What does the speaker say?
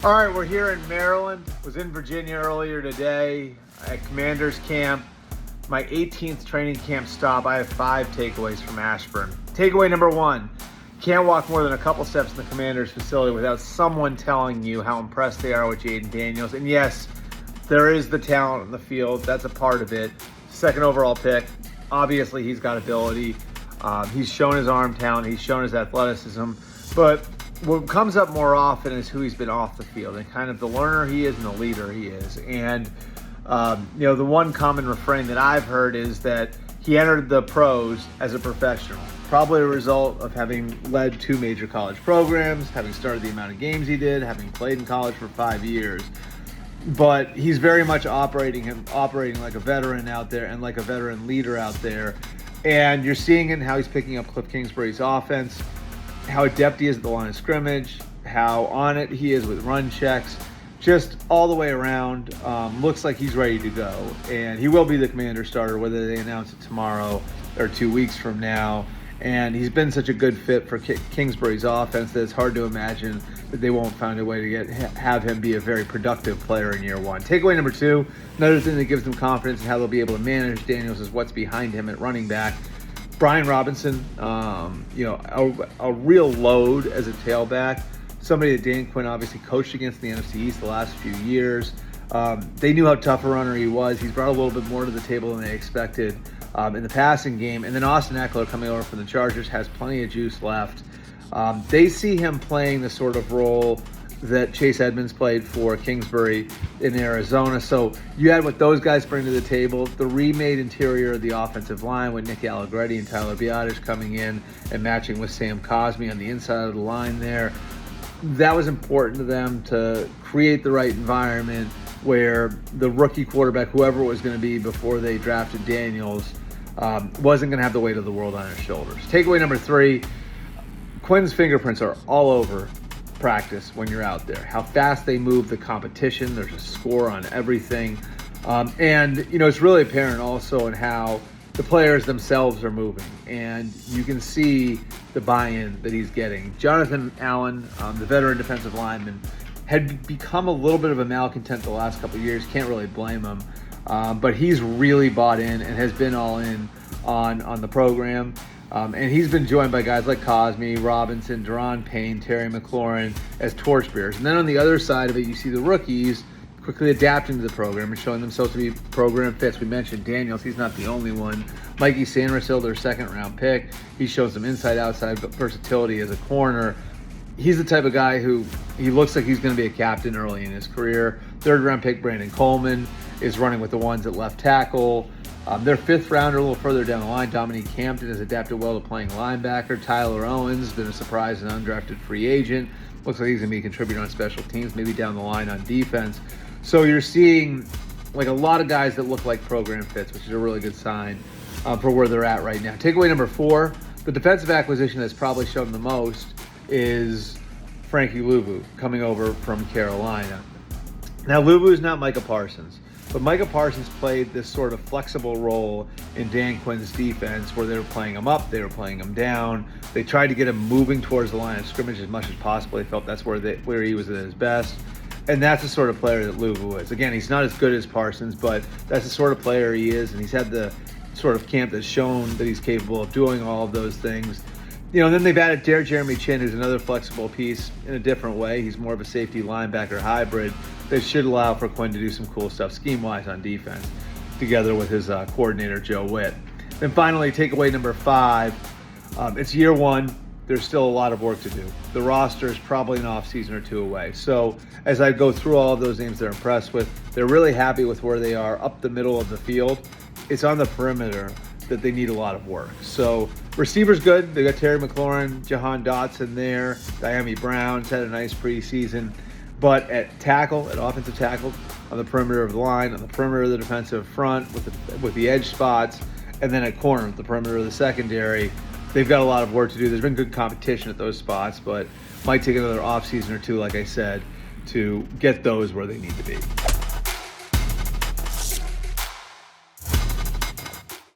All right, we're here in Maryland. Was in Virginia earlier today at Commanders Camp. My 18th training camp stop. I have 5 takeaways from Ashburn. Takeaway number 1, can't walk more than a couple steps in the Commanders facility without someone telling you how impressed they are with Jaden Daniels. And yes, there is the talent in the field. That's a part of it. Second overall pick. Obviously, he's got ability. He's shown his arm talent. He's shown his athleticism. But what comes up more often is who he's been off the field and kind of the learner he is and the leader he is. And, the one common refrain that I've heard is that he entered the pros as a professional, probably a result of having led 2 major college programs, having started the amount of games he did, having played in college for 5 years. But he's very much operating like a veteran out there and like a veteran leader out there. And you're seeing it in how he's picking up Cliff Kingsbury's offense, how adept he is at the line of scrimmage, how on it he is with run checks, just all the way around. Looks like he's ready to go. And he will be the Commander starter, whether they announce it tomorrow or 2 weeks from now. And he's been such a good fit for Kingsbury's offense that it's hard to imagine that they won't find a way to have him be a very productive player in year 1. Takeaway number 2, another thing that gives them confidence in how they'll be able to manage Daniels is what's behind him at running back. Brian Robinson, a real load as a tailback. Somebody that Dan Quinn obviously coached against in the NFC East the last few years. They knew how tough a runner he was. He's brought a little bit more to the table than they expected in the passing game. And then Austin Eckler, coming over from the Chargers, has plenty of juice left. They see him playing the sort of role that Chase Edmonds played for Kingsbury in Arizona. So you add what those guys bring to the table, the remade interior of the offensive line with Nick Allegretti and Tyler Biadasz coming in and matching with Sam Cosmi on the inside of the line there. That was important to them to create the right environment where the rookie quarterback, whoever it was going to be before they drafted Daniels, wasn't going to have the weight of the world on his shoulders. Takeaway number 3, Quinn's fingerprints are all over practice when you're out there. How fast they move the competition. There's a score on everything. It's really apparent also in how the players themselves are moving. And you can see the buy-in that he's getting. Jonathan Allen, the veteran defensive lineman, had become a little bit of a malcontent the last couple of years. Can't really blame him. But he's really bought in and has been all in on the program. And he's been joined by guys like Cosmi, Robinson, Deron Payne, Terry McLaurin as torchbearers. And then on the other side of it, you see the rookies quickly adapting to the program and showing themselves to be program fits. We mentioned Daniels. He's not the only one. Mikey Sandersill, their second-round pick. He shows some inside-outside versatility as a corner. He's the type of guy who he looks like he's going to be a captain early in his career. Third-round pick Brandon Coleman is running with the ones at left tackle. Their 5th rounder a little further down the line, Dominique Hampton, has adapted well to playing linebacker. Tyler Owens has been a surprise and undrafted free agent. Looks like he's going to be a contributor on special teams, maybe down the line on defense. So you're seeing like a lot of guys that look like program fits, which is a really good sign for where they're at right now. Takeaway number 4, the defensive acquisition that's probably shown the most is Frankie Luvu coming over from Carolina. Now, Luvu is not Micah Parsons. But Micah Parsons played this sort of flexible role in Dan Quinn's defense where they were playing him up, they were playing him down. They tried to get him moving towards the line of scrimmage as much as possible. They felt that's where he was at his best. And that's the sort of player that Luvu is. Again, he's not as good as Parsons, but that's the sort of player he is. And he's had the sort of camp that's shown that he's capable of doing all of those things. Then they've added Jeremy Chin, who's another flexible piece in a different way. He's more of a safety linebacker hybrid that should allow for Quinn to do some cool stuff scheme-wise on defense, together with his coordinator, Joe Witt. Then finally, takeaway number 5, it's year 1. There's still a lot of work to do. The roster is probably an off-season or 2 away. So as I go through all of those names they're impressed with, they're really happy with where they are up the middle of the field. It's on the perimeter that they need a lot of work. So receivers good. They got Terry McLaurin, Jahan Dotson there. Diami Brown's had a nice preseason. But at offensive tackle, on the perimeter of the line, on the perimeter of the defensive front with the edge spots, and then at corner, the perimeter of the secondary, they've got a lot of work to do. There's been good competition at those spots, but might take another offseason or 2, like I said, to get those where they need to be.